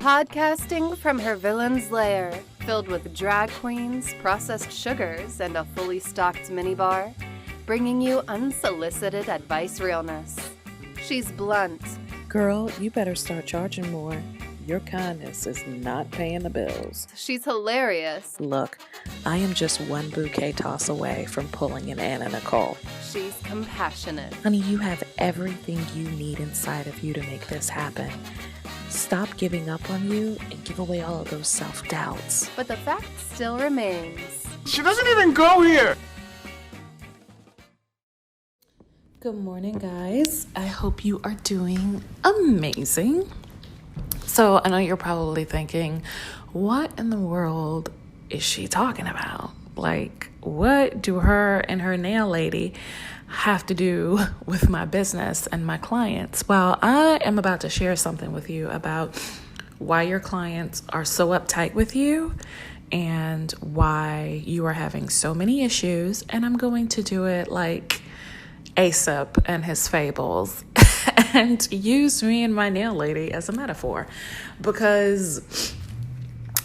Podcasting from her villain's lair, filled with drag queens, processed sugars, and a fully stocked minibar, bringing you unsolicited advice realness. She's blunt. Girl, you better start charging more. Your kindness is not paying the bills. She's hilarious. Look, I am just one bouquet toss away from pulling an Anna Nicole. She's compassionate. Honey, you have everything you need inside of you to make this happen. Stop giving up on you and give away all of those self-doubts. But the fact still remains. She doesn't even go here! Good morning, guys. I hope you are doing amazing. So I know you're probably thinking, what in the world is she talking about? Like, what do her and her nail lady have to do with my business and my clients? Well, I am about to share something with you about why your clients are so uptight with you and why you are having so many issues. And I'm going to do it like Aesop and his fables and use me and my nail lady as a metaphor, because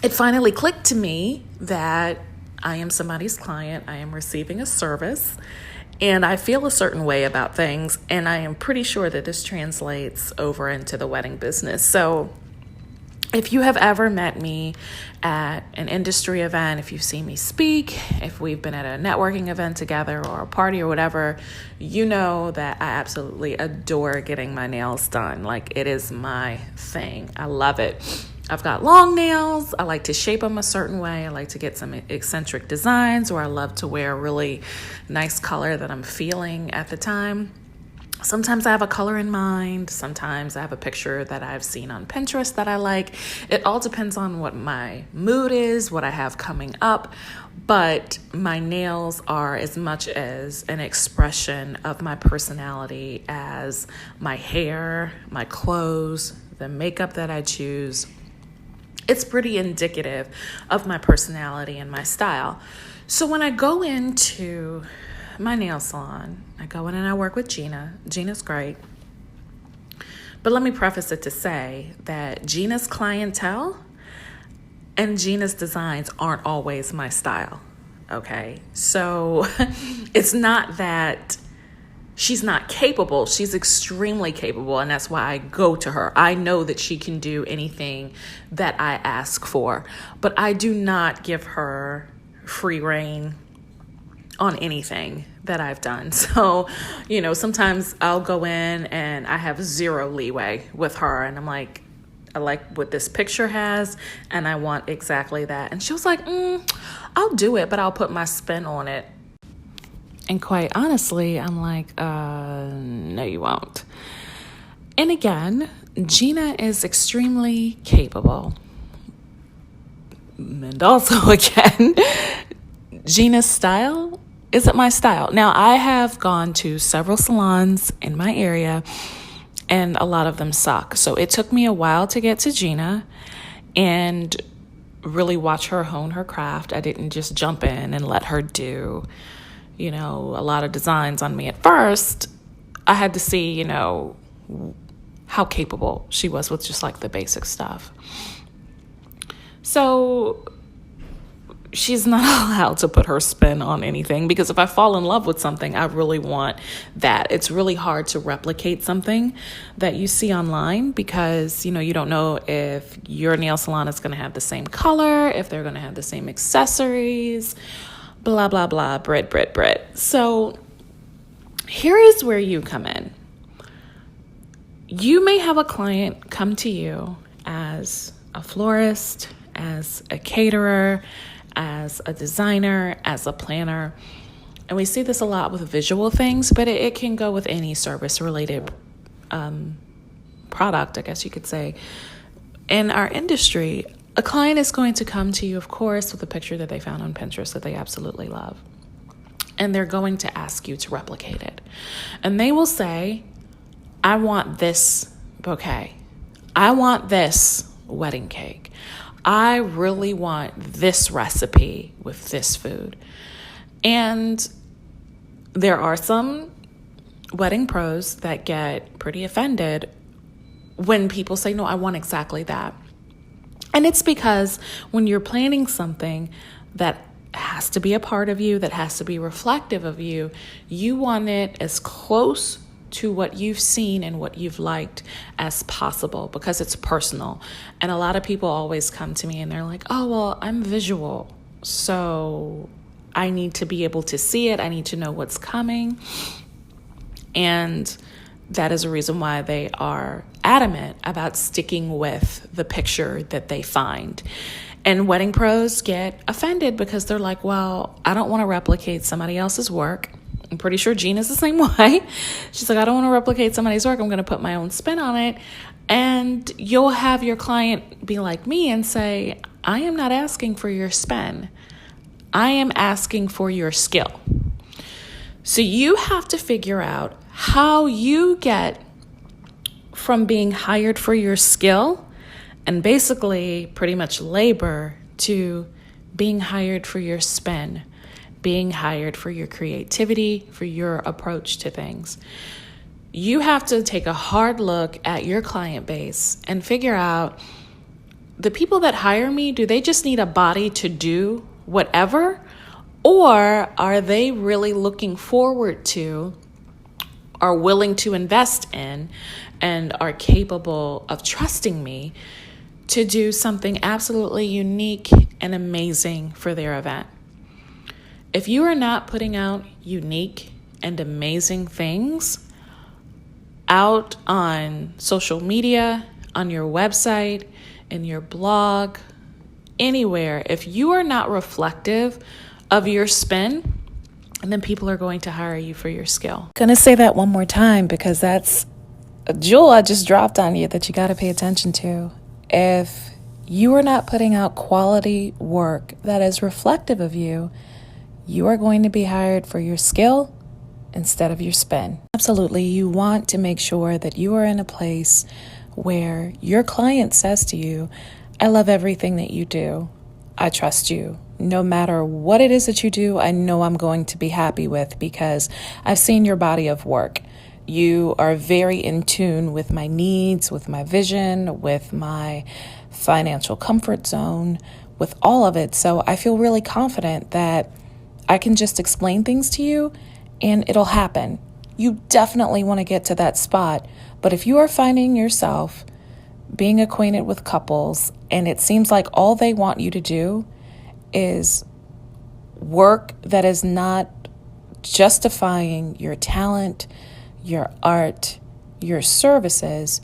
it finally clicked to me that I am somebody's client. I am receiving a service and I feel a certain way about things. And I am pretty sure that this translates over into the wedding business. So if you have ever met me at an industry event, if you've seen me speak, if we've been at a networking event together or a party or whatever, you know that I absolutely adore getting my nails done. Like, it is my thing. I love it. I've got long nails. I like to shape them a certain way. I like to get some eccentric designs, or I love to wear a really nice color that I'm feeling at the time. Sometimes I have a color in mind. Sometimes I have a picture that I've seen on Pinterest that I like. It all depends on what my mood is, what I have coming up. But my nails are as much as an expression of my personality as my hair, my clothes, the makeup that I choose. It's pretty indicative of my personality and my style. So when I go into my nail salon, I go in and I work with Gina. Gina's great. But let me preface it to say that Gina's clientele and Gina's designs aren't always my style. Okay? So it's not that she's not capable. She's extremely capable, and that's why I go to her. I know that she can do anything that I ask for, but I do not give her free rein on anything that I've done. So, sometimes I'll go in and I have zero leeway with her, and I'm like, I like what this picture has and I want exactly that. And she was like, I'll do it, but I'll put my spin on it. And quite honestly, I'm like, no, you won't. And again, Gina is extremely capable. And also, again, Gina's style isn't my style. Now, I have gone to several salons in my area, and a lot of them suck. So it took me a while to get to Gina and really watch her hone her craft. I didn't just jump in and let her do, a lot of designs on me at first. I had to see, how capable she was with just like the basic stuff. So she's not allowed to put her spin on anything, because if I fall in love with something, I really want that. It's really hard to replicate something that you see online, because, you don't know if your nail salon is going to have the same color, if they're going to have the same accessories, blah, blah, blah, Brit. So here is where you come in. You may have a client come to you as a florist, as a caterer, as a designer, as a planner. And we see this a lot with visual things, but it can go with any service-related product, I guess you could say. In our industry, a client is going to come to you, of course, with a picture that they found on Pinterest that they absolutely love. And they're going to ask you to replicate it. And they will say, I want this bouquet. I want this wedding cake. I really want this recipe with this food. And there are some wedding pros that get pretty offended when people say, no, I want exactly that. And it's because when you're planning something that has to be a part of you, that has to be reflective of you, you want it as close to what you've seen and what you've liked as possible, because it's personal. And a lot of people always come to me and they're like, oh, well, I'm visual, so I need to be able to see it. I need to know what's coming. And that is a reason why they are adamant about sticking with the picture that they find. And wedding pros get offended because they're like, well, I don't want to replicate somebody else's work. I'm pretty sure Gina's the same way. She's like, I don't want to replicate somebody's work. I'm going to put my own spin on it. And you'll have your client be like me and say, I am not asking for your spin. I am asking for your skill. So you have to figure out how you get from being hired for your skill and basically pretty much labor to being hired for your spin, being hired for your creativity, for your approach to things. You have to take a hard look at your client base and figure out, the people that hire me, do they just need a body to do whatever? Or are they really looking forward to, are willing to invest in, and are capable of trusting me to do something absolutely unique and amazing for their event? If you are not putting out unique and amazing things out on social media, on your website, in your blog, anywhere, if you are not reflective of your spin, and then people are going to hire you for your skill. Gonna say that one more time because that's a jewel I just dropped on you that you got to pay attention to. If you are not putting out quality work that is reflective of you, you are going to be hired for your skill instead of your spin. Absolutely, you want to make sure that you are in a place where your client says to you, I love everything that you do. I trust you. No matter what it is that you do, I know I'm going to be happy with because I've seen your body of work. You are very in tune with my needs, with my vision, with my financial comfort zone, with all of it. So I feel really confident that I can just explain things to you and it'll happen. You definitely want to get to that spot. But if you are finding yourself being acquainted with couples and it seems like all they want you to do is work that is not justifying your talent, your art, your services,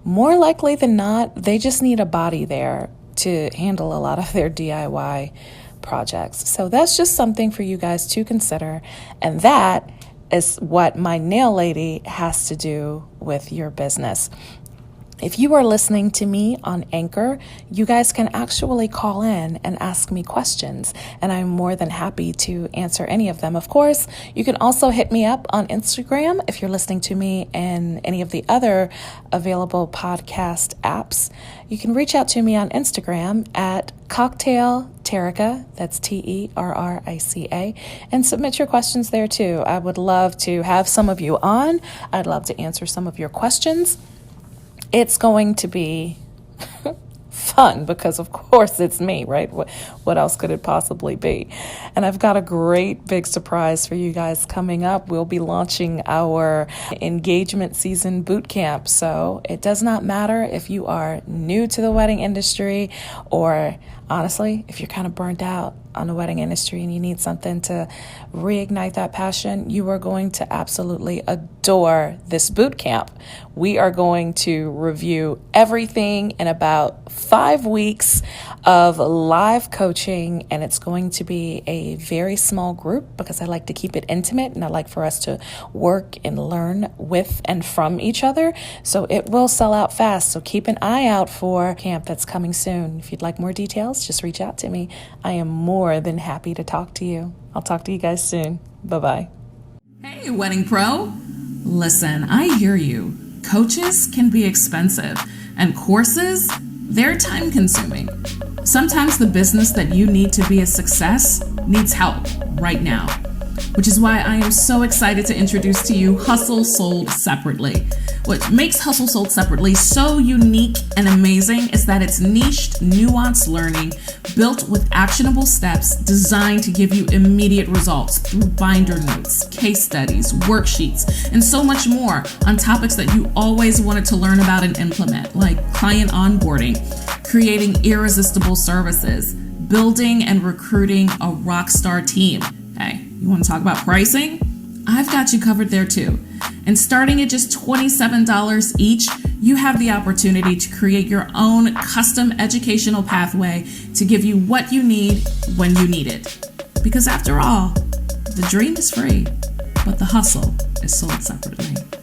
more likely than not, they just need a body there to handle a lot of their DIY projects. So that's just something for you guys to consider. And that is what my nail lady has to do with your business. If you are listening to me on Anchor, you guys can actually call in and ask me questions, and I'm more than happy to answer any of them. Of course, you can also hit me up on Instagram if you're listening to me in any of the other available podcast apps. You can reach out to me on Instagram at Cocktail Terrica, that's Terrica, and submit your questions there too. I would love to have some of you on. I'd love to answer some of your questions. It's going to be fun because, of course, it's me, right? What else could it possibly be? And I've got a great big surprise for you guys coming up. We'll be launching our engagement season boot camp. So it does not matter if you are new to the wedding industry or, honestly, if you're kind of burnt out on the wedding industry and you need something to reignite that passion, you are going to absolutely adore this boot camp. We are going to review everything in about 5 weeks of live coaching, and it's going to be a very small group because I like to keep it intimate and I like for us to work and learn with and from each other. So it will sell out fast. So keep an eye out for camp that's coming soon. If you'd like more details, just reach out to me. I am more than happy to talk to you. I'll talk to you guys soon. Bye-bye. Hey, wedding pro. Listen, I hear you. Coaches can be expensive, and courses, they're time consuming. Sometimes the business that you need to be a success needs help right now. which is why I am so excited to introduce to you Hustle Sold Separately. What makes Hustle Sold Separately so unique and amazing is that it's niched, nuanced learning built with actionable steps designed to give you immediate results through binder notes, case studies, worksheets, and so much more on topics that you always wanted to learn about and implement, like client onboarding, creating irresistible services, building and recruiting a rockstar team. Hey, you want to talk about pricing? I've got you covered there too. And starting at just $27 each, you have the opportunity to create your own custom educational pathway to give you what you need when you need it. Because after all, the dream is free, but the hustle is sold separately.